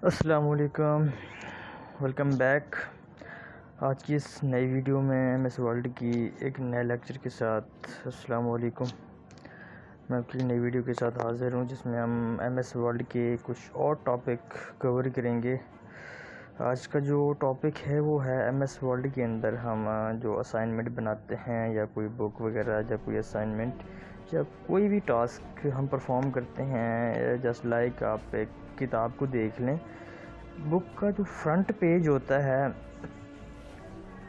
अस्सलाम वालेकुम, welcome back. आज की इस नई वीडियो में एमएस वर्ल्ड की एक नए लेक्चर के साथ अस्सलाम वालेकुम। मैं आपकी नई वीडियो के साथ हाज़िर हूँ जिसमें हम एमएस वर्ल्ड के कुछ और टॉपिक कवर करेंगे। आज का जो टॉपिक है वो है एमएस वर्ल्ड के अंदर हम जो असाइनमेंट बनाते हैं या कोई बुक वगैरह या कोई असाइनमेंट या कोई भी टास्क हम परफॉर्म करते हैं, जस्ट लाइक आप एक किताब को देख लें। बुक का जो फ्रंट पेज होता है,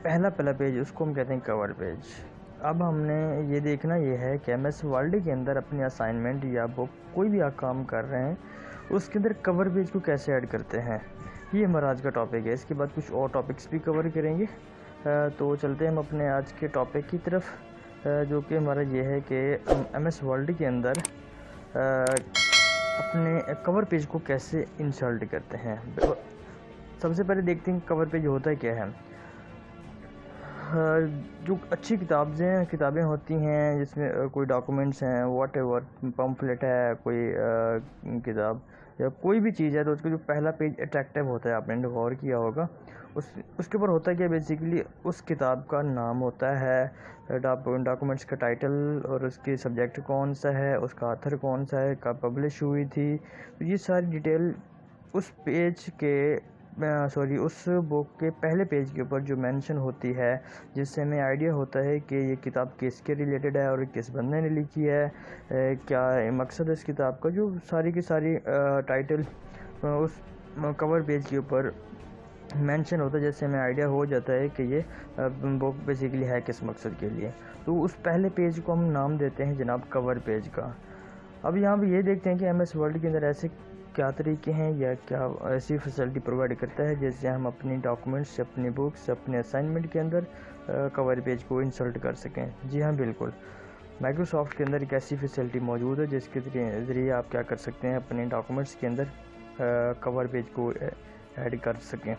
पहला पेज, उसको हम कहते हैं कवर पेज। अब हमने ये देखना ये है कि एमएस वर्ल्ड के अंदर अपनी असाइनमेंट या बुक कोई भी आप काम कर रहे हैं उसके अंदर कवर पेज को कैसे ऐड करते हैं, ये हमारा आज का टॉपिक है। इसके बाद कुछ और टॉपिक्स भी कवर करेंगे। तो चलते हैं हम अपने आज के टॉपिक की तरफ, जो कि हमारा ये है कि एमएस वर्ल्ड के अंदर अपने कवर पेज को कैसे इंसर्ट करते हैं। सबसे पहले देखते हैं कवर पेज होता है क्या है। जो अच्छी किताबें होती हैं जिसमें कोई डॉक्यूमेंट्स हैं, वॉट एवर, पम्फलेट है, कोई किताब या कोई भी चीज़ है, तो उसका जो पहला पेज अट्रैक्टिव होता है, आपने गौर किया होगा। उसके ऊपर होता है क्या, बेसिकली उस किताब का नाम होता है, डॉक्यूमेंट्स का टाइटल और उसकी सब्जेक्ट कौन सा है, उसका ऑथर कौन सा है, कब पब्लिश हुई थी। तो ये सारी डिटेल उस पेज के उस बुक के पहले पेज के ऊपर जो मेंशन होती है, जिससे हमें आइडिया होता है कि ये किताब किसके रिलेटेड है और किस बंदे ने लिखी है, क्या मकसद है इस किताब का। जो सारी की सारी टाइटल उस कवर पेज के ऊपर मेंशन होता है, जैसे हमें आइडिया हो जाता है कि ये बुक बेसिकली है किस मकसद के लिए। तो उस पहले पेज को हम नाम देते हैं जनाब कवर पेज का। अब यहाँ पे ये देखते हैं कि एमएस वर्ल्ड के अंदर ऐसे क्या तरीके हैं या क्या ऐसी फैसिलिटी प्रोवाइड करता है जिससे हम अपनी डॉक्यूमेंट्स, अपनी बुक्स, अपने असाइनमेंट के अंदर कवर पेज को इंसर्ट कर सकें। जी हाँ, बिल्कुल, माइक्रोसॉफ्ट के अंदर एक ऐसी फैसिलिटी मौजूद है जिसके ज़रिए आप क्या कर सकते हैं, अपने डॉक्यूमेंट्स के अंदर कवर पेज को ऐड कर सकें।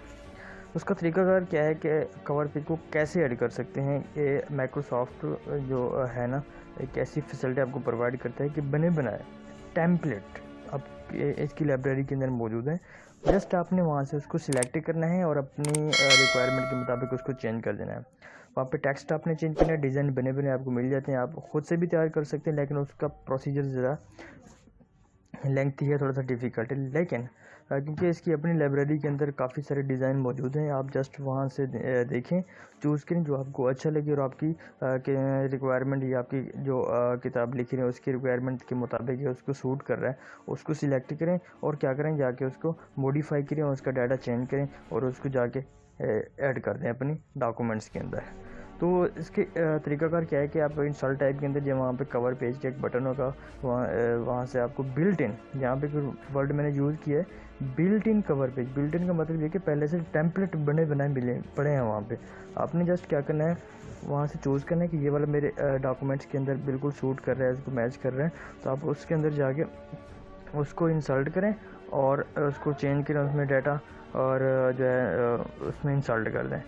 उसका तरीकाकार क्या है कि कवर पेज को कैसे ऐड कर सकते हैं। ये माइक्रोसॉफ्ट जो है ना, एक ऐसी फैसिलिटी आपको प्रोवाइड करता है कि बने बनाए टेम्पलेट अब इसकी लाइब्रेरी के अंदर मौजूद है। जस्ट आपने वहाँ से उसको सिलेक्ट करना है और अपनी रिक्वायरमेंट के मुताबिक उसको चेंज कर देना है। वहाँ पे टेक्स्ट आपने चेंज करना है, डिज़ाइन बने बने आपको मिल जाते हैं, आप ख़ुद से भी तैयार कर सकते हैं, लेकिन उसका प्रोसीजर ज़रा लेंथी है, थोड़ा सा डिफ़िकल्ट है। लेकिन क्योंकि इसकी अपनी लाइब्रेरी के अंदर काफ़ी सारे डिज़ाइन मौजूद हैं, आप जस्ट वहाँ से देखें, चूज़ करें जो आपको अच्छा लगे और आपकी रिक्वायरमेंट या आपकी जो किताब लिखी रहे हैं उसकी रिक्वायरमेंट के मुताबिक या उसको सूट कर रहा है, उसको सिलेक्ट करें और क्या करें, जाके उसको मॉडिफाई करें और उसका डाटा चेंज करें और उसको जाके ऐड कर दें अपनी डॉक्यूमेंट्स के अंदर। तो इसके तरीकाकार क्या है कि आप इंस्टॉल टाइप के अंदर जब वहाँ पे कवर पेज का एक बटन होगा, वहाँ से आपको बिल्ट इन, यहाँ पे वर्ड मैंने यूज़ किया है built in cover page. Built in का मतलब ये कि पहले से टेम्पलेट बने बनाए मिले पड़े हैं वहाँ पे। आपने जस्ट क्या करना है, वहाँ से चूज़ करना है कि ये वाला मेरे डॉक्यूमेंट्स के अंदर बिल्कुल सूट कर रहा है, उसको मैच कर रहे हैं, तो आप उसके अंदर जाके उसको इंसल्ट करें और उसको चेंज करें उसमें डाटा और जो है उसमें इंसल्ट कर दें।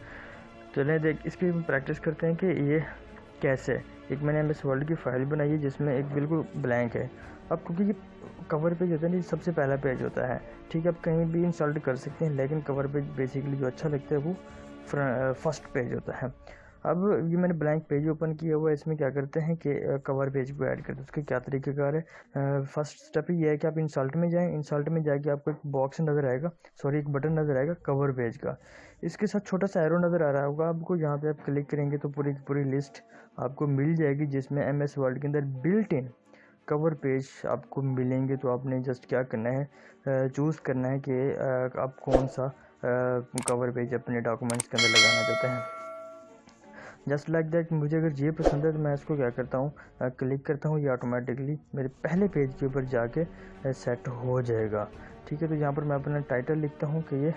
चलें इसकी प्रैक्टिस करते हैं कि ये कैसे। एक मैंने एमएस वर्ल्ड की फ़ाइल बनाई है जिसमें एक बिल्कुल ब्लैंक है। अब क्योंकि ये कवर पेज होता है ना, सबसे पहला पेज होता है, ठीक है, आप कहीं भी इंसल्ट कर सकते हैं, लेकिन कवर पेज बेसिकली जो अच्छा लगता है वो फर्स्ट पेज होता है। अब ये मैंने ब्लैंक पेज ओपन किया हुआ है, इसमें क्या करते हैं कि कवर पेज को ऐड करते हैं। उसके क्या तरीक़ेकार है, फर्स्ट स्टेप ये है कि आप इंसल्ट में जाएं, इंसल्ट में जाके आपको एक बॉक्स नज़र आएगा, एक बटन नज़र आएगा कवर पेज का। इसके साथ छोटा सा एरो नज़र आ रहा होगा आपको, यहाँ पे आप क्लिक करेंगे तो पूरी पूरी लिस्ट आपको मिल जाएगी जिसमें एमएस वर्ल्ड के अंदर बिल्ट इन कवर पेज आपको मिलेंगे। तो आपने जस्ट क्या करना है, चूज़ करना है कि आप कौन सा कवर पेज अपने डॉक्यूमेंट्स के अंदर लगाना चाहते हैं। जस्ट लाइक दैट, मुझे अगर ये पसंद है तो मैं इसको क्या करता हूँ, क्लिक करता हूँ, ये ऑटोमेटिकली मेरे पहले पेज के ऊपर जाके सेट हो जाएगा। ठीक है, तो यहाँ पर मैं अपना टाइटल लिखता हूँ कि ये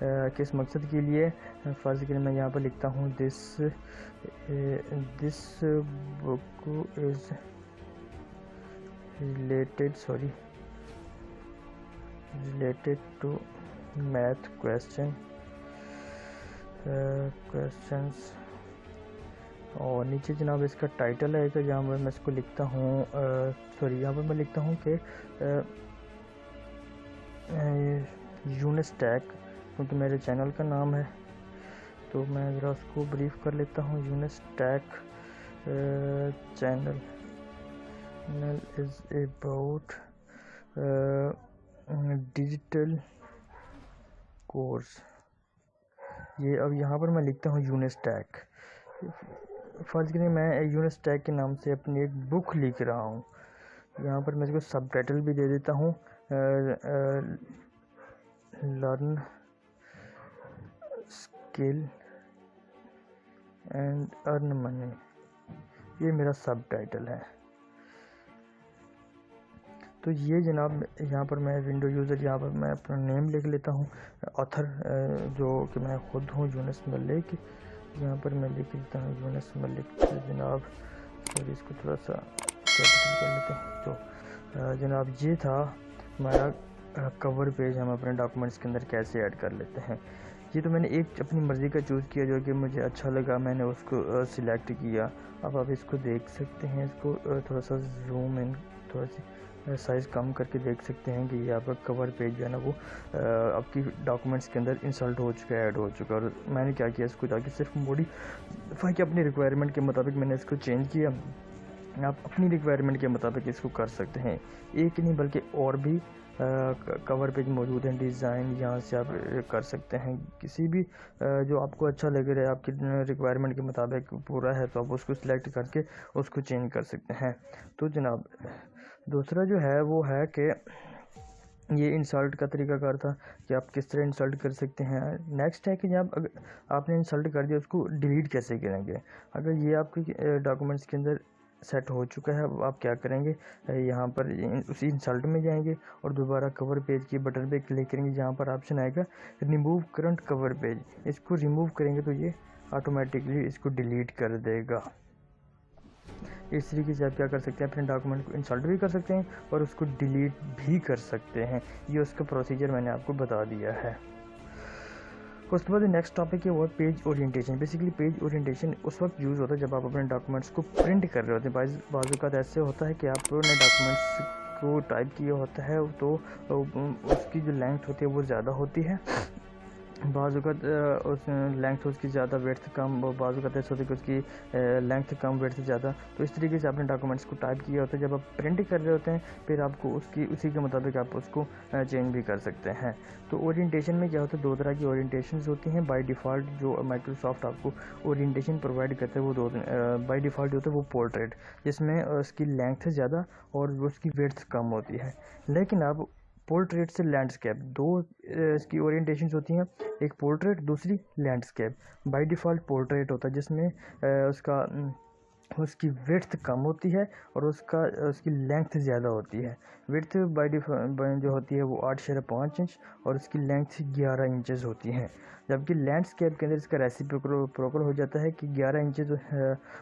किस मकसद के लिए। फ़र्ज़ के लिए मैं यहाँ पर लिखता हूँ this book is related to math questions. और नीचे जनाब इसका टाइटल है कि जहाँ पर मैं इसको लिखता हूँ, यहाँ पर मैं लिखता हूँ कि यूनिस्टैक, क्योंकि मेरे चैनल का नाम है, तो मैं ज़रा उसको ब्रीफ कर लेता हूँ। Unistack channel is about digital course. ये अब यहाँ पर मैं लिखता हूँ यूनिस्टैक। फर्ज करें मैं यूनिस्टैक के नाम से अपनी एक बुक लिख रहा हूँ। यहाँ पर मैं इसको सब टाइटल भी दे देता हूँ, learn skill and earn money. ये मेरा सब टाइटल है। तो ये जनाब यहाँ पर मैं विंडो यूज़र, यहाँ पर मैं अपना नेम लिख लेता हूँ, ऑथर जो कि मैं खुद हूँ, यूनुस मलिक। यहाँ पर मैं लिख लेता हूँ यूनुस मलिक जनाब। सॉरी, इसको थोड़ा सा कैपिटल कर लेते हैं। तो जनाब ये था हमारा कवर पेज, हम अपने डॉक्यूमेंट्स के अंदर कैसे ऐड कर लेते हैं। ये तो मैंने एक अपनी मर्ज़ी का चूज़ किया जो कि मुझे अच्छा लगा, मैंने उसको सिलेक्ट किया। अब आप इसको देख सकते हैं, इसको थोड़ा सा जूम इन, थोड़ा सी साइज़ कम करके देख सकते हैं कि ये आपका कवर पेज जो है ना वो आपकी डॉक्यूमेंट्स के अंदर इंसर्ट हो चुका है, ऐड हो चुका है। और मैंने क्या किया, इसको जाके सिर्फ मॉडिफाई किया अपनी रिक्वायरमेंट के मुताबिक, मैंने इसको चेंज किया। आप अपनी रिक्वायरमेंट के मुताबिक इसको कर सकते हैं। एक नहीं बल्कि और भी कवर पेज मौजूद हैं, डिज़ाइन यहाँ से आप कर सकते हैं। किसी भी जो आपको अच्छा लग रहा है, आपकी रिक्वायरमेंट के मुताबिक पूरा है, तो आप उसको सिलेक्ट करके उसको चेंज कर सकते हैं। तो जनाब दूसरा जो है वो है कि ये इंसल्ट का तरीकाकार था कि आप किस तरह इंसल्ट कर सकते हैं। नेक्स्ट है कि जब अगर आपने इंसल्ट कर दिया, उसको डिलीट कैसे करेंगे। अगर ये आपके डॉक्यूमेंट्स के अंदर सेट हो चुका है, आप क्या करेंगे, यहाँ पर उसी इंसल्ट में जाएंगे और दोबारा कवर पेज के बटन पे क्लिक करेंगे। जहाँ पर ऑप्शन आएगा रिमूव करंट कवर पेज, इसको रिमूव करेंगे तो ये ऑटोमेटिकली इसको डिलीट कर देगा। इस तरीके से आप क्या कर सकते हैं, अपने डॉक्यूमेंट को इंसल्ट भी कर सकते हैं और उसको डिलीट भी कर सकते हैं। ये उसका प्रोसीजर मैंने आपको बता दिया है। उसके बाद नेक्स्ट टॉपिक है वो page orientation. Basically page orientation उस वक्त यूज़ होता है जब आप अपने डॉक्यूमेंट्स को प्रिंट कर रहे होते हैं। बाज़ ऐसे होता है कि आपने डॉक्यूमेंट्स को टाइप किया होता है तो उसकी जो लेंथ होती है वो ज़्यादा होती है, बाज़ उस लेंथ उसकी ज़्यादा, वेड्थ कम, बाज़ ऐसा होता है कि उसकी लेंथ कम, वेड्थ ज़्यादा। तो इस तरीके से आपने डॉक्यूमेंट्स को टाइप किया होता है, जब आप प्रिंट कर रहे होते हैं फिर आपको उसी के मुताबिक आप उसको चेंज भी कर सकते हैं। तो ओरिएंटेशन में क्या होता है, दो तरह की ओरिएंटेशंस होती हैं। बाय डिफ़ॉल्ट जो माइक्रोसॉफ्ट आपको ओरिएंटेशन प्रोवाइड करता है वो दो बाय डिफ़ॉल्ट होता है, वो पोर्ट्रेट, जिसमें उसकी लेंथ ज़्यादा और उसकी वेड्थ कम होती है। लेकिन आप पोर्ट्रेट से लैंडस्केप, दो इसकी ओरिएंटेशंस होती हैं, एक पोर्ट्रेट, दूसरी लैंडस्केप। बाय डिफ़ॉल्ट पोर्ट्रेट होता है जिसमें उसकी विड्थ कम होती है और उसकी लेंथ ज़्यादा होती है। विड्थ बाय डिफ़ॉल्ट जो होती है वो 8.5 इंच और उसकी लेंथ 11 इंचेस होती हैं। जबकि लैंडस्केप के अंदर इसका रेसिप्रोकल हो जाता है कि 11 इंचेस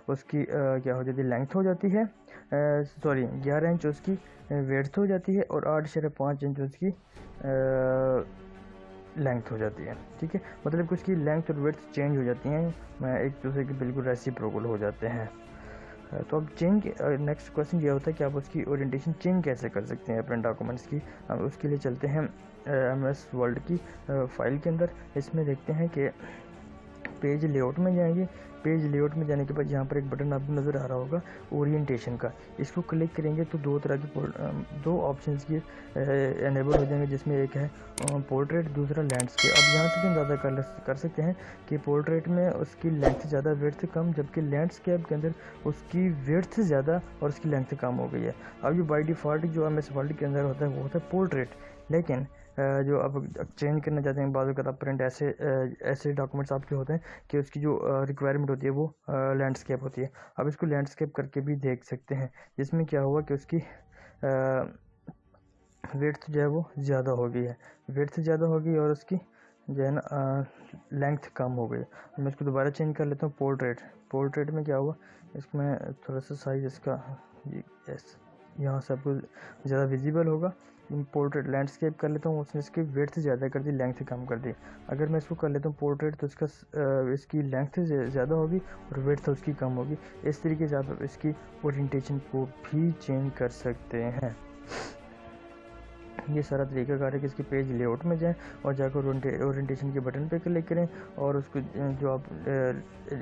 उसकी क्या हो जाती है, लेंथ हो जाती है, 11 इंच उसकी विड्थ हो जाती है और 8.5 इंच उसकी लेंथ हो जाती है। ठीक है, मतलब कि उसकी लेंथ और विड्थ चेंज हो जाती हैं, एक दूसरे के बिल्कुल रेसिप्रोकल हो जाते हैं। तो अब चेंज, नेक्स्ट क्वेश्चन ये होता है कि आप उसकी ओरिएंटेशन चेंज कैसे कर सकते हैं अपने डॉक्यूमेंट्स की। अब उसके लिए चलते हैं MS वर्ल्ड की फाइल के अंदर। इसमें देखते हैं कि पेज लेआउट में जाएंगे। पेज लेआउट में जाने के बाद यहाँ पर एक बटन आपको नज़र आ रहा होगा ओरिएंटेशन का, इसको क्लिक करेंगे तो दो तरह की दो ऑप्शंस की एनेबल हो जाएंगे, जिसमें एक है पोर्ट्रेट, दूसरा लैंडस्केप। अब यहाँ से भी अंदाज़ा कर सकते हैं कि पोर्ट्रेट में उसकी लेंथ ज़्यादा, विड्थ कम, जबकि लैंडस्केप के अंदर उसकी विड्थ ज़्यादा और उसकी लेंथ कम हो गई है। अब ये बाय डिफ़ॉल्ट जो MS वर्ल्ड के अंदर होता है वो होता है पोर्ट्रेट, लेकिन जो आप चेंज करना चाहते हैं, बाज़ आप प्रिंट ऐसे डॉक्यूमेंट्स आपके होते हैं कि उसकी जो रिक्वायरमेंट होती है वो लैंडस्केप होती है। अब इसको लैंडस्केप करके भी देख सकते हैं, जिसमें क्या हुआ कि उसकी विड्थ जो है वो ज़्यादा हो गई है, विड्थ ज़्यादा हो गई और उसकी जो है ना लेंथ कम हो गई। मैं इसको दोबारा चेंज कर लेता हूँ पोर्ट्रेट में क्या हुआ, इसमें थोड़ा सा साइज़ इसका यस यहाँ से आपको ज़्यादा विजिबल होगा। पोर्ट्रेट लैंडस्केप कर लेता हूँ, उसने इसकी विड्थ ज़्यादा कर दी, लेंथ कम कर दी। अगर मैं इसको कर लेता हूँ पोर्ट्रेट तो इसकी लेंथ ज़्यादा होगी और विड्थ उसकी कम होगी। इस तरीके से आप इसकी ओरिएंटेशन को भी चेंज कर सकते हैं। ये सारा तरीकाकार है कि इसके पेज लेआउट में जाएं और जाकर ओरिएंटेशन के बटन पे क्लिक करें और उसको जो आप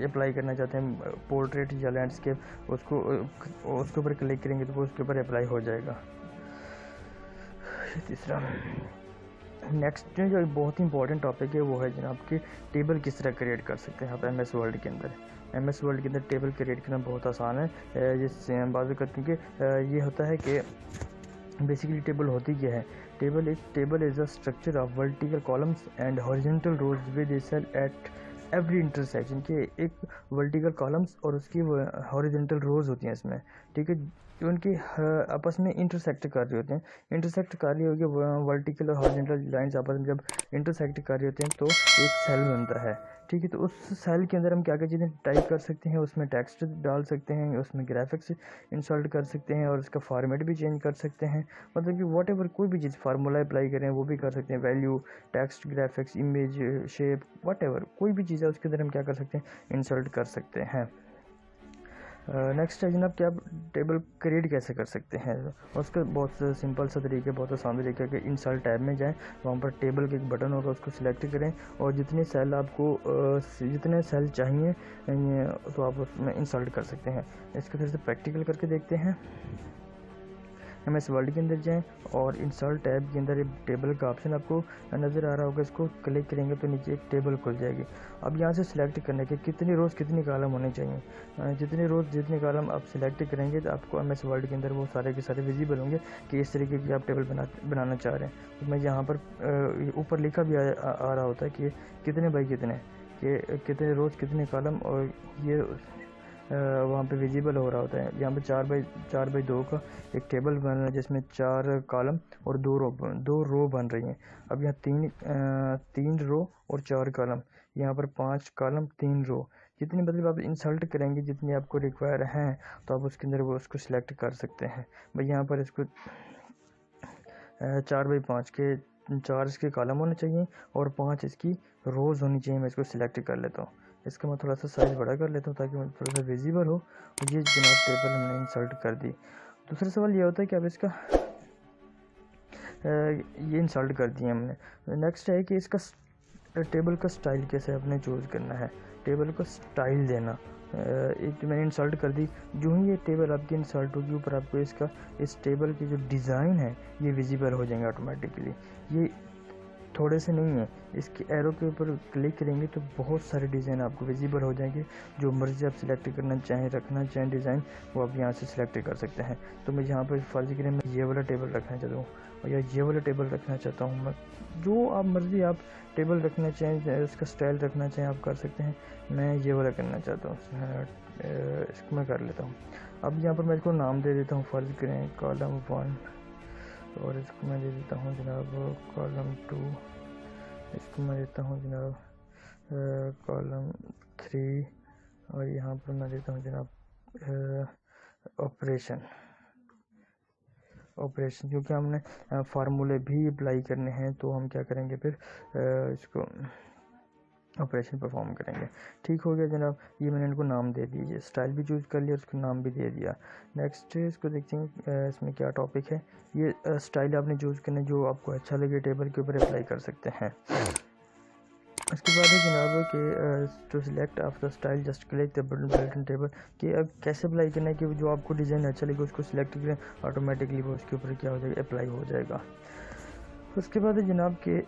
अप्लाई करना चाहते हैं पोर्ट्रेट या लैंडस्केप उसके ऊपर क्लिक करेंगे तो वो उसके ऊपर अप्लाई हो जाएगा। तीसरा नेक्स्ट जो बहुत ही इंपॉर्टेंट टॉपिक है वो है जनाब कि टेबल किस तरह क्रिएट कर सकते हैं आप MS वर्ड के अंदर। MS वर्ड के अंदर टेबल क्रिएट करना बहुत आसान है। जिससे हम बात करते हैं कि ये होता है कि बेसिकली टेबल होती क्या है। Table is a structure of vertical columns and horizontal rows with a cell at every intersection के एक वर्टिकल कॉलम्स और उसकी हॉरिजॉन्टल रोज होती हैं इसमें, ठीक है, जो उनकी आपस में इंटरसेक्ट कर रहे होते हैं। इंटरसेक्ट कर रही होगी वर्टिकल और हॉरिजॉन्टल लाइंस आपस में जब इंटरसेक्ट कर रहे होते हैं तो एक सेल बनता है, ठीक है। तो उस सेल के अंदर हम क्या क्या चीज़ें टाइप कर सकते हैं, उसमें टेक्स्ट डाल सकते हैं, उसमें ग्राफिक्स इंसर्ट कर सकते हैं और उसका फॉर्मेट भी चेंज कर सकते हैं। मतलब कि वॉट एवर कोई भी चीज़ फार्मूला अप्लाई करें वो भी कर सकते हैं, value, text, graphics, image, shape, what ever कोई भी चीज़ है उसके अंदर हम क्या कर सकते हैं, इंसर्ट कर सकते हैं। नेक्स्ट है जनाब कि आप टेबल क्रिएट कैसे कर सकते हैं। उसका बहुत सिंपल सा तरीका, बहुत आसान तरीका है कि इंसर्ट टैब में जाएं, वहाँ पर टेबल का एक बटन होगा उसको सिलेक्ट करें और जितने सेल चाहिए तो आप उसमें इंसर्ट कर सकते हैं। इसको फिर से प्रैक्टिकल करके देखते हैं। MS वर्ड के अंदर जाएं और इंसर्ट टैब के अंदर एक टेबल का ऑप्शन आपको नज़र आ रहा होगा, इसको क्लिक करेंगे तो नीचे एक टेबल खुल जाएगी। अब यहाँ से सिलेक्ट करने के कितनी रोज़ कितनी कॉलम होने चाहिए, जितने रोज़ जितने कॉलम आप सिलेक्ट करेंगे तो आपको MS वर्ड के अंदर वो सारे के सारे विजिबल होंगे कि इस तरीके की आप टेबल बनाना चाह रहे हैं। तो मैं यहाँ पर ऊपर लिखा भी आ रहा होता है कि कितने बाई कितने, कि कितने रोज़ कितने कॉलम, और ये वहाँ पे विजिबल हो रहा होता है। यहाँ पे 4x2 का एक टेबल बन रहा है जिसमें 4 कॉलम और 2 रो बन रही हैं। अब यहाँ 3 रो और 4 कॉलम, यहाँ पर 5 कॉलम 3 रो, जितनी मतलब आप इंसर्ट करेंगे जितनी आपको रिक्वायर हैं तो आप उसके अंदर वो उसको सिलेक्ट कर सकते हैं। भाई यहाँ पर इसको 4x5 के 4 इसके कॉलम होने चाहिए और 5 इसकी रोज़ होनी चाहिए। मैं इसको सिलेक्ट कर लेता हूँ, इसका मैं थोड़ा सा साइज़ बड़ा कर लेता हूँ ताकि मैं थोड़ा सा विजिबल हो। और ये जनाब टेबल हमने इंसर्ट कर दी। दूसरा सवाल ये होता है कि अब इसका ये इंसर्ट कर दिया हमने। नेक्स्ट है कि इसका टेबल का स्टाइल कैसे अपने चूज़ करना है, टेबल को स्टाइल देना। एक मैंने इंसर्ट कर दी, जो ही ये टेबल आपकी इंसर्ट होगी ऊपर आपको इस टेबल की जो डिज़ाइन है ये विजिबल हो जाएंगे ऑटोमेटिकली। ये थोड़े से नहीं है, इसके एरो के ऊपर क्लिक करेंगे तो बहुत सारे डिज़ाइन आपको विजिबल हो जाएंगे। जो मर्ज़ी आप सिलेक्ट करना चाहें, रखना चाहें डिज़ाइन, वो आप यहाँ से सिलेक्ट कर सकते हैं। तो मैं यहाँ पर फर्ज करें मैं ये वाला टेबल रखना चाहता हूँ और या ये वाला टेबल रखना चाहता हूँ, मैं जो आप मर्ज़ी आप टेबल रखना चाहें, उसका स्टाइल रखना चाहें आप कर सकते हैं। मैं ये वाला करना चाहता हूँ, इसको मैं कर लेता हूँ। अब यहाँ पर मैं इसको नाम दे देता हूँ, फ़र्ज़ करें कॉलम 1 और इसको मैं दे देता हूँ जनाब कॉलम 2, इसको मैं देता हूँ जनाब कॉलम 3 और यहाँ पर मैं देता हूँ जनाब ऑपरेशन, क्योंकि हमने फार्मूले भी अप्लाई करने हैं तो हम क्या करेंगे फिर इसको ऑपरेशन परफॉर्म करेंगे। ठीक हो गया जनाब, ये मैंने इनको नाम दे दिए, स्टाइल भी चूज़ कर लिया, उसको नाम भी दे दिया। नेक्स्ट इसको देखते हैं इसमें क्या टॉपिक है। ये स्टाइल आपने चूज़ करना जो आपको अच्छा लगे टेबल के ऊपर अप्लाई कर सकते हैं। उसके बाद है जनाब कि to select of the style just click the button table, कि अब कैसे अप्लाई करना है कि जो आपको डिज़ाइन अच्छा लगे उसको सिलेक्ट करें, ऑटोमेटिकली वो उसके ऊपर क्या हो जाएगा, अप्लाई हो जाएगा। उसके बाद है जनाब कि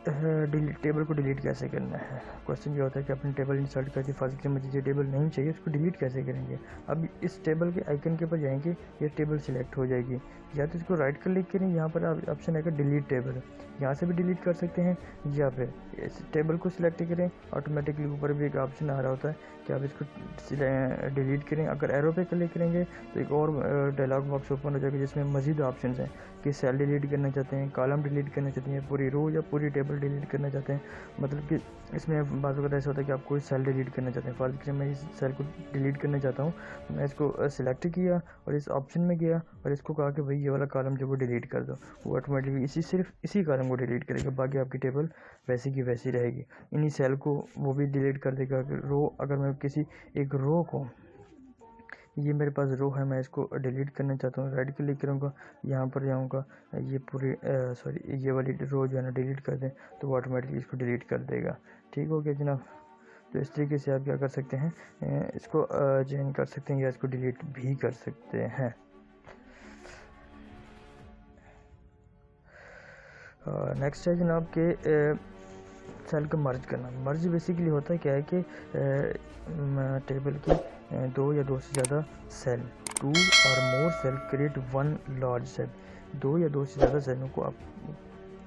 टेबल को डिलीट कैसे करना है। क्वेश्चन ये होता है कि अपनी टेबल इंसर्ट करके फर्स्ट के मुझे ये टेबल नहीं चाहिए, उसको डिलीट कैसे करेंगे। अब इस टेबल के आइकन के ऊपर जाएंगे, ये टेबल सिलेक्ट हो जाएगी, या तो इसको राइट क्लिक करें, यहाँ पर ऑप्शन आएगा डिलीट टेबल, यहाँ से भी डिलीट कर सकते हैं, या फिर इस टेबल को सिलेक्ट करें, ऑटोमेटिकली ऊपर भी एक ऑप्शन आ रहा होता है कि आप इसको डिलीट करें। अगर एरो पे क्लिक करेंगे तो एक और डायलॉग बॉक्स ओपन हो जाएगा जिसमें मज़ीद ऑप्शन हैं कि सेल डिलीट करना चाहते हैं, कॉलम डिलीट करना चाहते हैं, पूरी रो या पूरी टेबल डिलीट करना चाहते हैं। मतलब कि इसमें बात वगैरह ऐसा होता है कि आप कोई सेल डिलीट करना चाहते हैं। फॉर एग्जाम्पल मैं इस सेल को डिलीट करना चाहता हूँ, मैं इसको सिलेक्ट किया और इस ऑप्शन में गया और इसको कहा कि भाई ये वाला कॉलम जो वो डिलीट कर दो, वो ऑटोमेटिकली सिर्फ इसी कॉलम को डिलीट करेगा, बाकी आपकी टेबल वैसी की वैसी रहेगी। इन्हीं सेल को वो भी डिलीट कर देगा। रो अगर मैं किसी एक रो को ये मेरे पास रो है, मैं इसको डिलीट करना चाहता हूँ, राइट क्लिक करूँगा, यहाँ पर जाऊँगा, ये पूरी सॉरी ये वाली रो जो है ना डिलीट कर दें तो वो ऑटोमेटिकली इसको डिलीट कर देगा। ठीक हो गया जनाब। तो इस तरीके से आप क्या कर सकते हैं, इसको चेंज कर सकते हैं या इसको डिलीट भी कर सकते हैं। नेक्स्ट है जनाब के सेल को मर्ज करना। मर्ज बेसिकली होता है क्या है कि टेबल के दो या दो से ज़्यादा सेल, 2 और more cell create one large cell. 2 या 2 से ज़्यादा सेलों को आप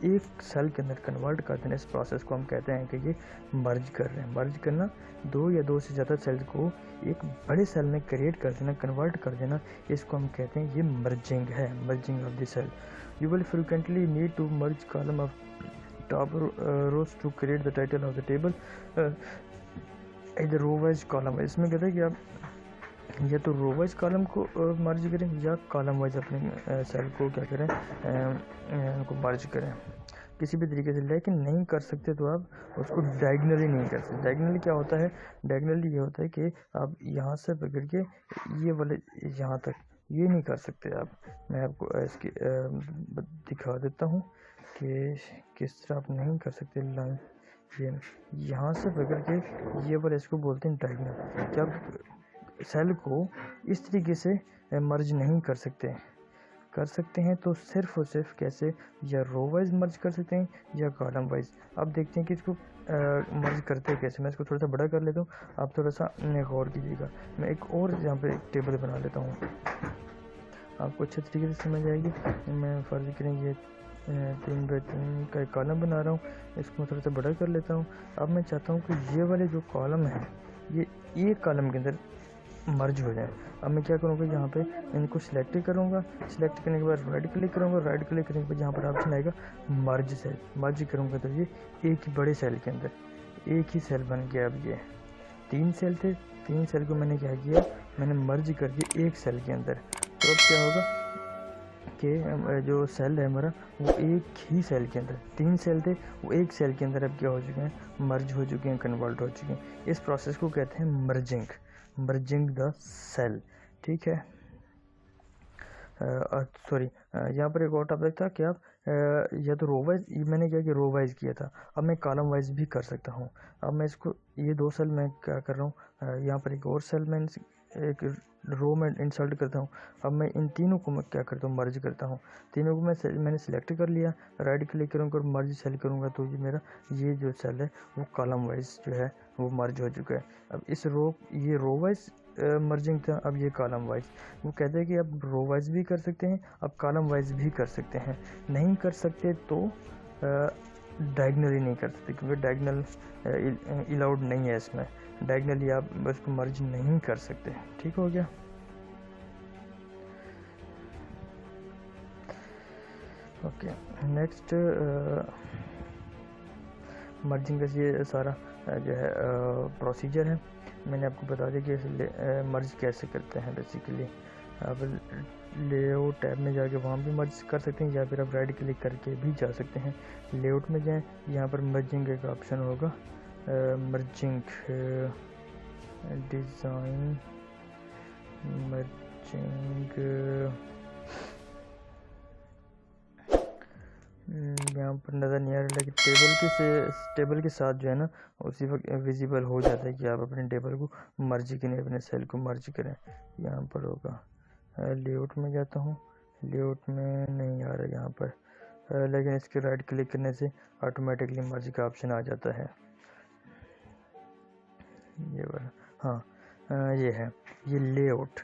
एक सेल के अंदर कन्वर्ट कर देना, इस प्रोसेस को हम कहते हैं कि ये मर्ज कर रहे हैं। मर्ज करना, 2 या 2 से ज़्यादा सेल को एक बड़े सेल में क्रिएट कर देना, कन्वर्ट कर देना, इसको हम कहते हैं ये मर्जिंग है, merging of the cell. You will frequently need to merge column of top rows to create the title of the table either row wise column। इसमें कहते हैं कि आप या तो रो वाइज कॉलम को मर्ज करें या कॉलम वाइज अपने सेल को क्या करें, को मर्ज करें किसी भी तरीके से, लेकिन नहीं कर सकते तो आप उसको डायगनली नहीं कर सकते। डायगनली क्या होता है, डायगनली ये होता है कि आप यहाँ से पकड़ के ये वाले यहाँ तक ये नहीं कर सकते आप। मैं आपको इसकी दिखा देता हूँ कि किस तरह आप नहीं कर सकते। लाइन ये यहाँ से पकड़ के ये वाले इसको बोलते हैं डायगनल। कि आप सेल को इस तरीके से मर्ज नहीं कर सकते। कर सकते हैं तो सिर्फ और सिर्फ कैसे, या रो वाइज मर्ज कर सकते हैं या कॉलम वाइज। अब देखते हैं कि इसको मर्ज करते हैं कैसे। मैं इसको थोड़ा सा बड़ा कर लेता हूँ, आप थोड़ा सा गौर कीजिएगा। मैं एक और यहाँ पे एक टेबल बना लेता हूँ, आपको अच्छे तरीके से समझ आएगी। मैं फर्ज करें ये 3 बाई 3 का एक कॉलम बना रहा हूँ, इसको मैं थोड़ा सा बड़ा कर लेता हूँ। अब मैं चाहता हूँ कि ये वाले जो कॉलम है ये एक कॉलम के अंदर मर्ज हो जाए। अब मैं क्या करूँगा, यहाँ पे इनको सिलेक्ट करूँगा, सिलेक्ट करने के बाद राइट क्लिक करूँगा, राइट क्लिक करने के बाद यहाँ पर ऑप्शन आएगा मर्ज सेल। मर्ज करूँगा तो ये एक ही बड़े सेल के अंदर एक ही सेल बन गया। अब ये 3 सेल थे, 3 सेल को मैंने क्या किया, मैंने मर्ज कर दिया एक सेल के अंदर। तो अब क्या होगा कि जो सेल है हमारा वो एक ही सेल के अंदर, 3 सेल थे वो एक सेल के अंदर अब क्या हो चुके हैं, मर्ज हो चुके हैं, कन्वर्ट हो चुके हैं। इस प्रोसेस को कहते हैं मर्जिंग, मर्जिंग द सेल। ठीक है, सॉरी यहाँ पर एक और टॉपिक था कि आप या तो रो वाइज, मैंने क्या कि रो वाइज किया था, अब मैं कॉलम वाइज भी कर सकता हूँ। अब मैं इसको ये 2 सेल मैं क्या कर रहा हूँ, यहाँ पर एक और सेल में एक रो में इंसर्ट करता हूँ। अब मैं इन तीनों को मैं क्या करता हूँ, मर्ज करता हूँ। तीनों को मैंने सिलेक्ट कर लिया, राइट क्लिक करूँगा और मर्ज सेल करूँगा तो ये मेरा ये जो सेल है वो कॉलम वाइज जो है वो मर्ज हो चुका है। अब इस ये रो वाइज मर्जिंग था, अब ये कॉलम वाइज। वो कहते हैं कि आप रो वाइज भी कर सकते हैं, आप कॉलम वाइज भी कर सकते हैं। नहीं कर सकते तो डायगनली नहीं कर सकते, क्योंकि डायगनल अलाउड नहीं है इसमें। डायगनली आप उसको मर्ज नहीं कर सकते। ठीक हो गया। ओके, नेक्स्ट मर्जिंग का ये सारा जो है प्रोसीजर है, मैंने आपको बता दिया कि मर्ज कैसे करते हैं। बेसिकली आप लेआउट टैब में जाके वहाँ भी मर्ज कर सकते हैं, या फिर आप राइट क्लिक करके भी जा सकते हैं। लेआउट में जाएं, यहाँ पर मर्जिंग एक ऑप्शन होगा, मर्जिंग डिज़ाइन, मर्जिंग यहाँ पर नज़र नहीं आ रहा, लेकिन टेबल के साथ जो है ना उसी वक्त विजिबल हो जाता है कि आप अपने टेबल को मर्ज करें, अपने सेल को मर्ज करें। यहाँ पर होगा, लेआउट में जाता हूँ, लेआउट में नहीं आ रहा यहाँ पर, लेकिन इसके राइट क्लिक करने से ऑटोमेटिकली मर्ज का ऑप्शन आ जाता है। ये वाला, हाँ ये है, ये लेआउट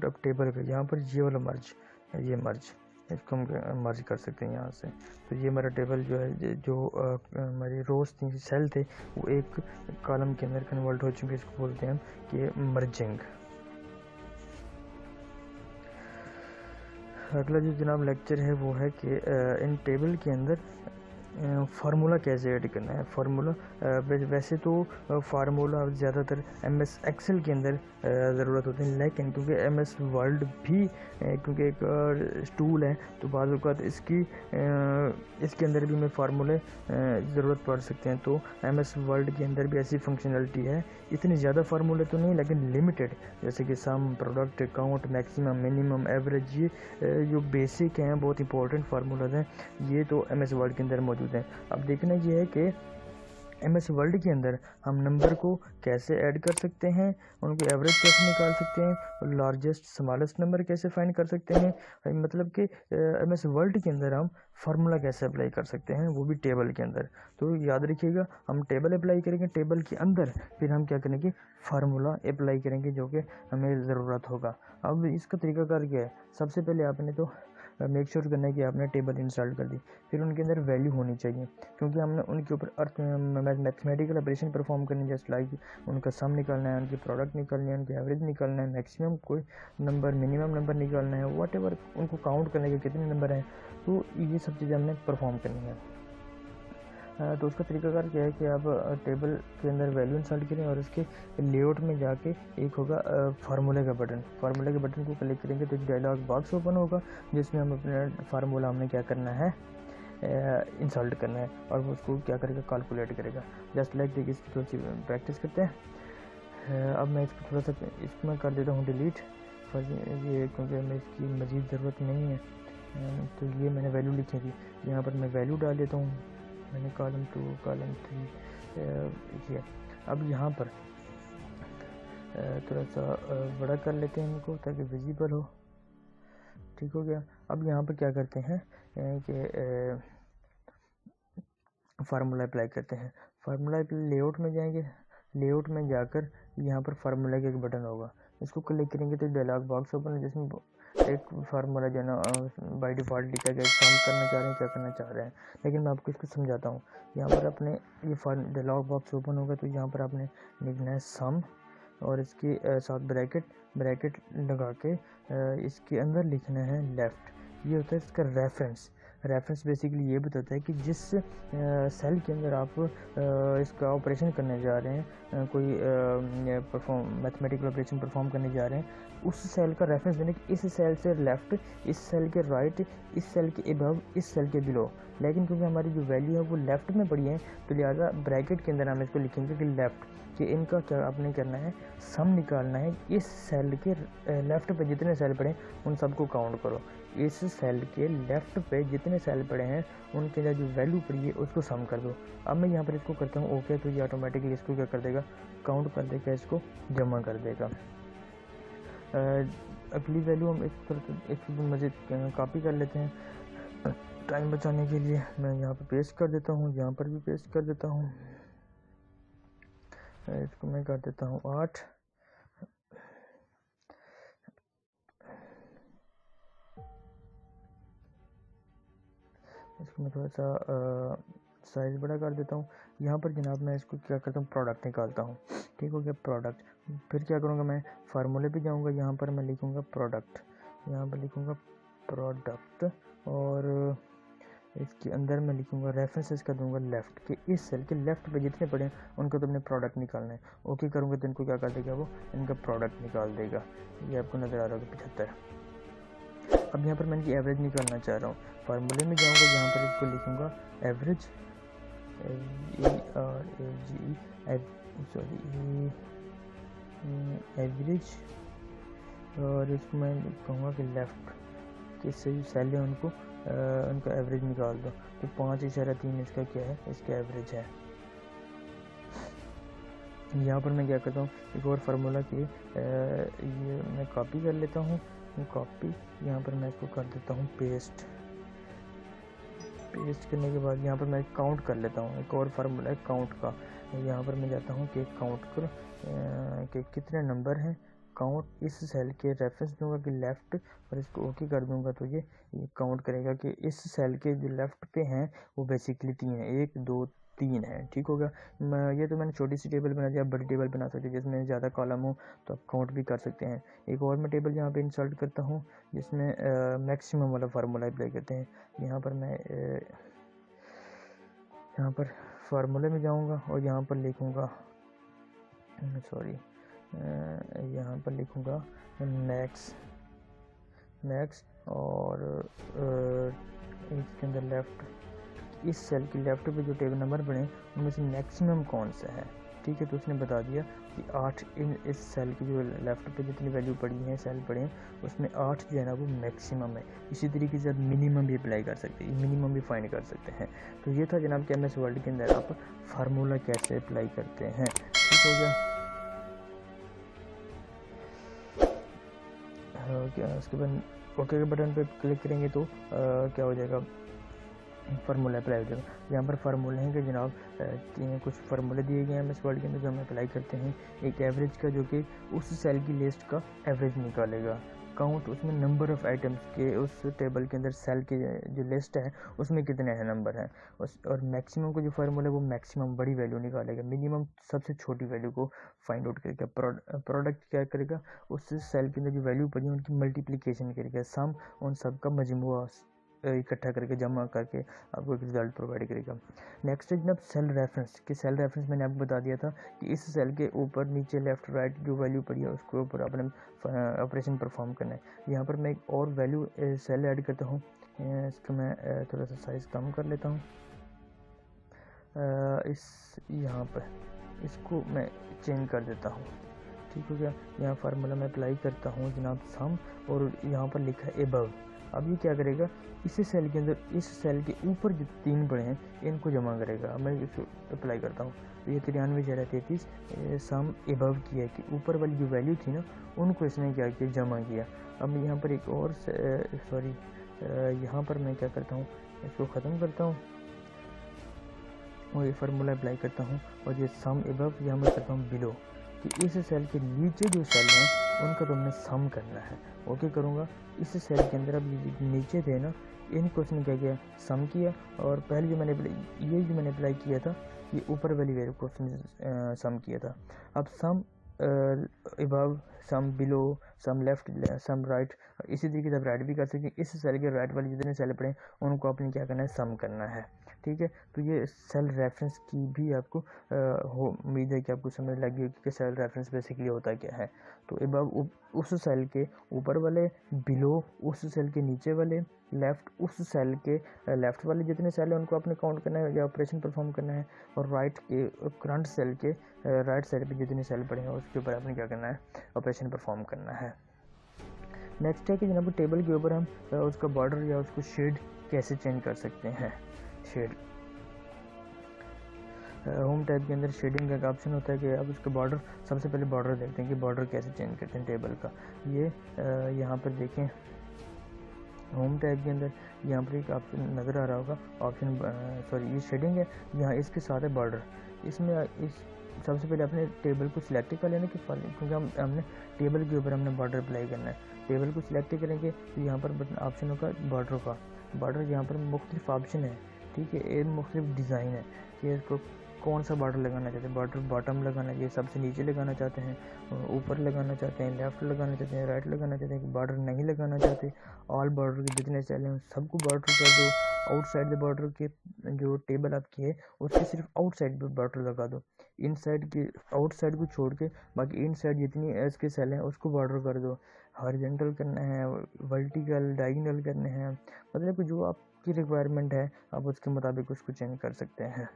अब टेबल का, यहाँ पर ये वाला मर्ज, ये मर्ज, इसको हम मर्ज कर सकते हैं यहाँ से। तो ये मेरा टेबल जो है, जो हमारी रोज थी, सेल थे, वो एक कॉलम के अंदर कन्वर्ट हो चुके, इसको बोलते हैं हम कि मर्जिंग। अगला जो जनाब लेक्चर है वो है कि इन टेबल के अंदर फार्मूला कैसे ऐड करना है। फार्मूला वैसे तो फार्मूला ज़्यादातर एम एस एक्सेल के अंदर ज़रूरत होती है, लेकिन क्योंकि एम एस वर्ड भी क्योंकि एक टूल है तो बाद वक़्त इसके अंदर भी हमें फार्मूले ज़रूरत पड़ सकते हैं। तो एम एस वर्ड के अंदर भी ऐसी फंक्शनलिटी है, इतनी ज़्यादा फार्मूले तो नहीं लेकिन लिमिटेड, जैसे कि sum, product, count, maximum, minimum, average, ये जो बेसिक हैं बहुत इंपॉर्टेंट फार्मूलाज हैं, ये तो एम एस वर्ड के अंदर मौजूद हैं। अब देखना ये है कि एम एस वर्ड के अंदर हम नंबर को कैसे ऐड कर सकते हैं, उनकी एवरेज कैसे निकाल सकते हैं, और लार्जेस्ट स्मॉलेस्ट नंबर कैसे फाइंड कर सकते हैं। मतलब कि एम एस वर्ड के अंदर हम फार्मूला कैसे अप्लाई कर सकते हैं, वो भी टेबल के अंदर। तो याद रखिएगा, हम टेबल अप्लाई करेंगे, टेबल के अंदर फिर हम क्या करेंगे, फार्मूला अप्लाई करेंगे जो कि हमें ज़रूरत होगा। अब इसका तरीकाकार क्या है, सबसे पहले आपने तो मेक श्योर करना है कि आपने टेबल इंस्टॉल कर दी, फिर उनके अंदर वैल्यू होनी चाहिए, क्योंकि हमने उनके ऊपर मैथमेटिकल ऑपरेशन परफॉर्म करनी है, जस्ट लाइक उनका सम निकालना है, उनकी प्रोडक्ट निकालनी है, उनकी एवरेज निकालना है, मैक्सिमम कोई नंबर, मिनिमम नंबर निकालना है, वॉट एवर उनको काउंट करने के कितने नंबर हैं, तो ये सब चीज़ें हमने परफॉर्म करनी है। तो उसका तरीकाकार क्या है कि आप टेबल के अंदर वैल्यू इंसर्ट करें और उसके लेआउट में जाके एक होगा फार्मूले का बटन, फार्मूले के बटन को क्लिक करेंगे तो एक डायलॉग बॉक्स ओपन होगा जिसमें हम अपना फार्मूला हमने क्या करना है, इंसल्ट करना है, और वो उसको क्या करेगा, कैलकुलेट करेगा। जस्ट लाइक देखिए, इसकी थोड़ी सी प्रैक्टिस करते हैं। अब मैं इसको थोड़ा सा इसमें कर देता हूँ डिलीट, ये क्योंकि हमें इसकी मज़ीद ज़रूरत नहीं है। तो ये मैंने वैल्यू लिखी थी, यहाँ पर मैं वैल्यू डाल देता हूँ, मैंने कॉलम 2, कॉलम 3 ये। अब यहाँ पर थोड़ा सा बड़ा कर लेते हैं इनको ताकि विजिबल हो, ठीक हो गया। अब यहाँ पर क्या करते हैं कि फार्मूला अप्लाई करते हैं। फार्मूला लेआउट में जाएंगे, लेआउट में जाकर यहाँ पर फार्मूला का एक बटन होगा, इसको क्लिक करेंगे तो डायलॉग बॉक्स ओपन है जिसमें एक फार्मूला जो है ना बाई डिफ़ॉल्ट लिखा गया, काम करना चाह रहे हैं, क्या करना चाह रहे हैं, लेकिन मैं आपको इसको समझाता हूँ। यहाँ पर अपने ये डायलॉग बॉक्स ओपन होगा तो यहाँ पर आपने लिखना है सम, और इसके साथ ब्रैकेट लगा के इसके अंदर लिखना है लेफ़्ट। ये होता है इसका रेफरेंस। रेफरेंस बेसिकली ये बताता है कि जिस सेल के अंदर आप इसका ऑपरेशन करने जा रहे हैं, कोई मैथमेटिकल ऑपरेशन परफॉर्म करने जा रहे हैं, उस सेल का रेफरेंस देने कि इस सेल से लेफ़्ट, इस सेल के राइट, इस सेल के अबव, इस सेल के बिलो। लेकिन क्योंकि हमारी जो वैल्यू है वो लेफ़्ट में पड़ी है, तो लिहाजा ब्रैकेट के अंदर हम इसको लिखेंगे कि लेफ़्ट, कि इनका क्या आपने करना है, सम निकालना है। इस सेल के लेफ़्ट पे जितने सेल पड़े उन सबको काउंट करो, इस सेल के लेफ़्ट पे जितने सेल पड़े हैं उनके अंदर जो वैल्यू पड़ी है उसको सम कर दो। अब मैं यहाँ पर इसको करता हूँ ओके, तो ये ऑटोमेटिकली इसको क्या कर देगा, काउंट कर देगा, इसको जमा कर देगा। अगली वैल्यू हम एक मज़ीद कॉपी कर लेते हैं टाइम बचाने के लिए। मैं यहाँ पर पेस्ट कर देता हूँ, यहाँ पर भी पेस्ट कर देता हूँ, इसको मैं कर देता हूँ 8। इसको मैं थोड़ा सा साइज़ बड़ा कर देता हूँ। यहाँ पर जनाब मैं इसको क्या करता हूँ, प्रोडक्ट निकालता हूँ, ठीक हो गया प्रोडक्ट। फिर क्या करूँगा, मैं फार्मूले पे जाऊँगा, यहाँ पर मैं लिखूँगा प्रोडक्ट, यहाँ पर लिखूँगा प्रोडक्ट, और इसके अंदर मैं लिखूँगा रेफरेंसेस का दूँगा लेफ़्ट, कि इस सेल के लेफ़्ट पे जितने पड़े हैं उनको तो अपने प्रोडक्ट निकालना है। ओके करूँगा तो इनको क्या कर देगा, वो इनका प्रोडक्ट निकाल देगा। ये आपको नज़र आ रहा होगा 75। अब यहाँ पर मैं इनकी एवरेज निकालना चाह रहा हूँ, फार्मूले में जाऊँगा, यहाँ पर इसको लिखूँगा एवरेज, एवरेज, और इसको मैं कहूँगा कि लेफ़्ट के सही सेल है उनको उनका एवरेज निकाल दो। तो 5.3 इसका क्या है, इसका एवरेज है। यहाँ पर मैं क्या करता हूँ, एक और फार्मूला की ये मैं कॉपी कर लेता हूँ, कॉपी, यहाँ पर मैं इसको कर देता हूँ पेस्ट। पेस्ट करने के बाद यहाँ पर मैं काउंट कर लेता हूँ, एक और फार्मूला है काउंट का। यहाँ पर मैं जाता हूँ कि काउंट कर कि कितने नंबर हैं, काउंट, इस सेल के रेफरेंस दूंगा कि लेफ़्ट, और इसको ओके कर दूंगा तो ये काउंट करेगा कि इस सेल के जो लेफ़्ट पे हैं वो बेसिकली 3 है, 1 2 3 है, ठीक होगा। ये तो मैंने छोटी सी टेबल बना दिया, बड़ी टेबल बना सकते हैं जिसमें ज़्यादा कॉलम हो तो आप काउंट भी कर सकते हैं। एक और मैं टेबल यहाँ पे इंसर्ट करता हूँ जिसमें मैक्सिमम वाला फार्मूला अप्लाई करते हैं। यहाँ पर मैं यहाँ पर फार्मूले में जाऊँगा और यहाँ पर लिखूँगा यहाँ पर लिखूँगा नेक्स्ट और इसके अंदर लेफ़्ट, इस सेल की लेफ़्ट पे जो टेबल नंबर बने उनमें से मैक्सिमम कौन सा है। ठीक है, तो उसने बता दिया कि 8 इस सेल की जो लेफ़्ट पे जितनी वैल्यू पड़ी हैं, सेल पड़े हैं, उसमें 8 जो है ना वो मैक्सिमम है। इसी तरीके से आप मिनिमम भी अप्लाई कर सकते हैं, मिनिमम भी फाइंड कर सकते हैं। तो ये था जनाब कि MS वर्ड के अंदर आप फार्मूला कैसे अप्लाई करते हैं। ठीक हो गया। उसके बाद ओके के बटन पे क्लिक करेंगे तो क्या हो जाएगा, फार्मूला अप्लाई हो जाएगा। यहाँ पर फार्मूले हैं कि जनाब कुछ फार्मूले दिए गए हैं MS वर्ड के अंदर जो हम अप्लाई करते हैं। एक एवरेज का जो कि उस सेल की लिस्ट का एवरेज निकालेगा। काउंट, उसमें नंबर ऑफ़ आइटम्स के उस टेबल के अंदर सेल की जो लिस्ट है उसमें कितने हैं नंबर हैं। और मैक्सिमम का जो फार्मूला है वो मैक्सिमम बड़ी वैल्यू निकालेगा, मिनिमम सबसे छोटी वैल्यू को फाइंड आउट करेगा। प्रोडक्ट क्या करेगा, उस सेल के अंदर जो वैल्यू पड़ी है उनकी मल्टीप्लिकेशन करेगा, सम उन सब का मजमूआ इकट्ठा करके जमा करके आपको एक रिजल्ट प्रोवाइड करेगा। नेक्स्ट है जनाब सेल रेफरेंस। कि सेल रेफरेंस मैंने आपको बता दिया था कि इस सेल के ऊपर नीचे लेफ्ट राइट जो वैल्यू पड़ी है उसके ऊपर आपने ऑपरेशन परफॉर्म करना है। यहाँ पर मैं एक और वैल्यू सेल ऐड करता हूँ, इसका मैं थोड़ा सा साइज़ कम कर लेता हूँ। इस यहाँ पर इसको मैं चेंज कर देता हूँ। ठीक हो गया। यहाँ फार्मूला में अप्लाई करता हूँ जनाब सम, और यहाँ पर लिखा है एबव। अब ये क्या करेगा, इस सेल के अंदर इस सेल के ऊपर जो 3 पड़े हैं इनको जमा करेगा। अब मैं इसको अप्लाई करता हूँ तो ये 93,33 सम एबव किया कि ऊपर वाली जो वैल्यू थी ना उनको इसने क्या किया, जमा किया। अब मैं यहाँ पर एक और यहाँ पर मैं क्या करता हूँ, इसको ख़त्म करता हूँ और ये फार्मूला अप्लाई करता हूँ और ये सम एबव यहाँ मैं करता हूँ बिलो, कि इस सेल के नीचे जो सेल हैं उनका तो हमने सम करना है। ओके करूँगा। इस सेल के अंदर अब ये नीचे थे ना इनको उसने क्या किया, सम किया। और पहले जो मैंने अप्लाई किया था ये ऊपर वाली वैल्यू को उसने सम किया था। अब सम अबव, सम बिलो, सम लेफ्ट, सम राइट, इसी तरीके से आप राइट भी कर सकते हैं। इस सेल के राइट वाले जितने सेल पड़े हैं उनको आपने क्या करना है, सम करना है। ठीक है, तो ये सेल रेफरेंस की भी आपको उम्मीद है कि आपको समझ लगी होगी कि सेल रेफरेंस बेसिकली होता क्या है। तो अबव उस सेल के ऊपर वाले, बिलो उस सेल के नीचे वाले, लेफ़्ट उस सेल के लेफ़्ट वाले जितने सेल हैं उनको आपने काउंट करना है या ऑपरेशन परफॉर्म करना है, और राइट के करंट सेल के राइट साइड पे जितने सेल पड़े हैं उसके ऊपर आपने क्या करना है, ऑपरेशन परफॉर्म करना है। नेक्स्ट है कि जनाब टेबल के ऊपर हम उसका बॉर्डर या उसको शेड कैसे चेंज कर सकते हैं। शेड होम टैब के अंदर शेडिंग का एक ऑप्शन होता है कि आप उसका बॉर्डर, सबसे पहले बॉर्डर देखते हैं कि बॉर्डर कैसे चेंज करते हैं टेबल का। ये यहाँ पर देखें होम टैब के अंदर यहाँ पर एक ऑप्शन नज़र आ रहा होगा, ऑप्शन ये शेडिंग है, यहाँ इसके साथ है बॉर्डर। इसमें इस सबसे पहले अपने टेबल को सिलेक्ट कर लेना कि क्योंकि हमने टेबल के ऊपर हमने बॉर्डर अप्लाई करना है। टेबल को सिलेक्ट करेंगे तो यहाँ पर बटन ऑप्शन होगा बॉर्डर का। बॉर्डर यहाँ पर मुख्तलिफ ऑप्शन है, ठीक है, एक मुख्तलिफ डिज़ाइन है कि इसको कौन सा बॉर्डर लगाना चाहते हैं। बॉर्डर बॉटम लगाना चाहिए, सबसे नीचे लगाना चाहते हैं, ऊपर लगाना चाहते हैं, लेफ़्ट लगाना चाहते हैं, राइट लगाना चाहते हैं, बॉर्डर नहीं लगाना चाहते। ऑल बॉर्डर के जितने सेल हैं सबको बॉर्डर कर दो। आउटसाइड द बॉर्डर के जो टेबल आपकी है उसके सिर्फ आउटसाइड पर बॉर्डर लगा दो। इनसाइड के आउटसाइड को छोड़ के बाकी इनसाइड जितनी इसके सेल हैं उसको बॉर्डर कर दो। हॉरिजॉन्टल करना है, वर्टिकल, डायगोनल करने हैं, मतलब जो आपकी रिक्वायरमेंट है आप उसके मुताबिक उसको चेंज कर सकते हैं।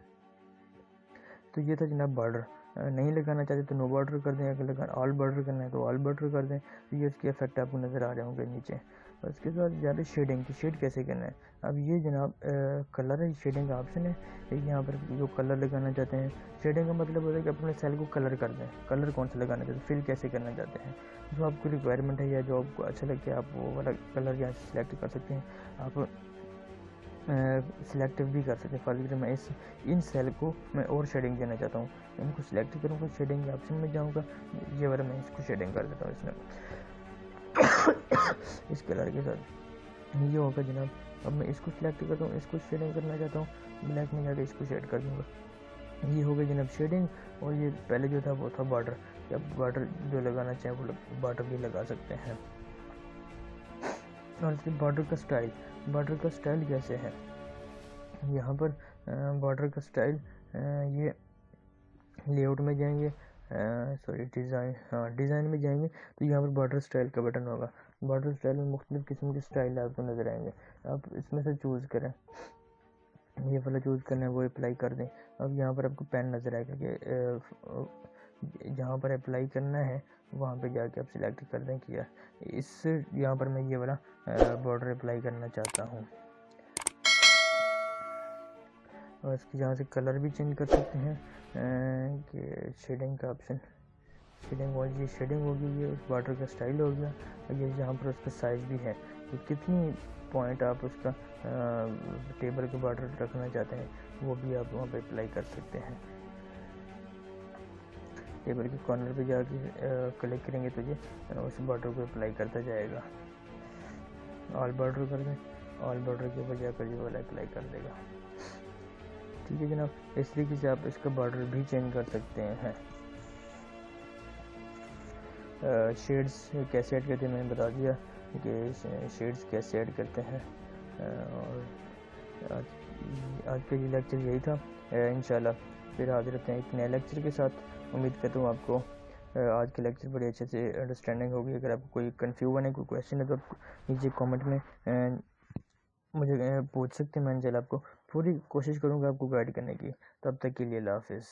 तो ये था जनाब बॉर्डर। नहीं लगाना चाहते तो नो बॉर्डर कर दें, अगर ऑल बॉर्डर करना है तो ऑल बॉर्डर कर दें। तो ये इसके इफेक्ट आपको नज़र आ रहे होंगे नीचे। उसके बाद ज़्यादा शेडिंग की, शेड कैसे करना है। अब ये जनाब कलर है, शेडिंग का ऑप्शन है। यहाँ पर जो कलर लगाना चाहते हैं, शेडिंग का मतलब होता है कि अपने सेल को कलर कर दें। कलर कौन सा लगाना चाहते हैं, फिल कैसे करना चाहते हैं, जो आपको रिक्वायरमेंट है या जो आपको अच्छा लगे आप वो वाला कलर यहाँ से सिलेक्ट कर सकते हैं। आप सिलेक्ट भी कर सकते हैं। फॉर एग्जाम्पल मैं इन सेल को मैं और शेडिंग देना चाहता हूँ, इनको सिलेक्ट करूँगा, शेडिंग के ऑप्शन में जाऊँगा, ये वाला मैं इसको शेडिंग कर देता हूँ इसमें इस कलर के साथ ये होगा जनाब। अब मैं इसको सिलेक्ट करता हूँ, इसको शेडिंग करना चाहता हूँ, ब्लैक में जाकर इसको शेड कर दूँगा। ये हो गई जनाब शेडिंग। और ये पहले जो था वो था बॉर्डर, या बॉर्डर जो लगाना चाहे वो बॉर्डर भी लगा सकते हैं। और इसके बॉर्डर का स्टाइल कैसे है, यहाँ पर बॉर्डर का स्टाइल, ये लेआउट में जाएंगे, सॉरी डिज़ाइन, हाँ डिज़ाइन में जाएंगे तो यहाँ पर बॉर्डर स्टाइल का बटन होगा। बॉर्डर स्टाइल में मुख्तलिफ़ किस्म के स्टाइल आपको नज़र आएंगे, आप इसमें से चूज़ करें, ये वाला चूज़ करना है वो अप्लाई कर दें। अब यहाँ पर आपको पेन नज़र आएगा कि जहाँ पर अप्लाई करना है वहाँ पे जाके आप सिलेक्ट कर दें कि इस यहाँ पर मैं ये वाला बॉर्डर अप्लाई करना चाहता हूँ। और इसकी यहाँ से कलर भी चेंज कर सकते हैं कि शेडिंग का ऑप्शन, शेडिंग होगी, ये शेडिंग होगी, ये उस बॉर्डर का स्टाइल हो गया। और ये यहाँ पर उसका साइज़ भी है कि कितनी पॉइंट आप उसका टेबल के बॉर्डर रखना चाहते हैं, वो भी आप वहाँ पे अप्लाई कर सकते हैं। टेबल के कॉर्नर पे जाके क्लिक करेंगे तो ये उस बॉर्डर को अप्लाई करता जाएगा। ऑल बॉर्डर कर दें, ऑल बॉर्डर के ऊपर जाकर ये वाला अप्लाई कर देगा। ठीक है जनाब, इस तरीके से आप इसका बॉर्डर भी चेंज कर सकते हैं। शेड्स कैसे ऐड करते हैं मैंने बता दिया कि शेड्स कैसे ऐड करते हैं। और आज का ये लेक्चर यही था। इंशाल्लाह फिर हाजिर रहते हैं एक नए लेक्चर के साथ। उम्मीद करता हूँ आपको आज के लेक्चर बड़े अच्छे से अंडरस्टैंडिंग होगी। अगर आपको कोई कन्फ्यूजन है, कोई क्वेश्चन है तो आप नीचे कमेंट में मुझे पूछ सकते हैं। मैं इंशाल्लाह आपको पूरी कोशिश करूँगा आपको गाइड करने की। तब तक के लिए अल्लाह हाफिज़।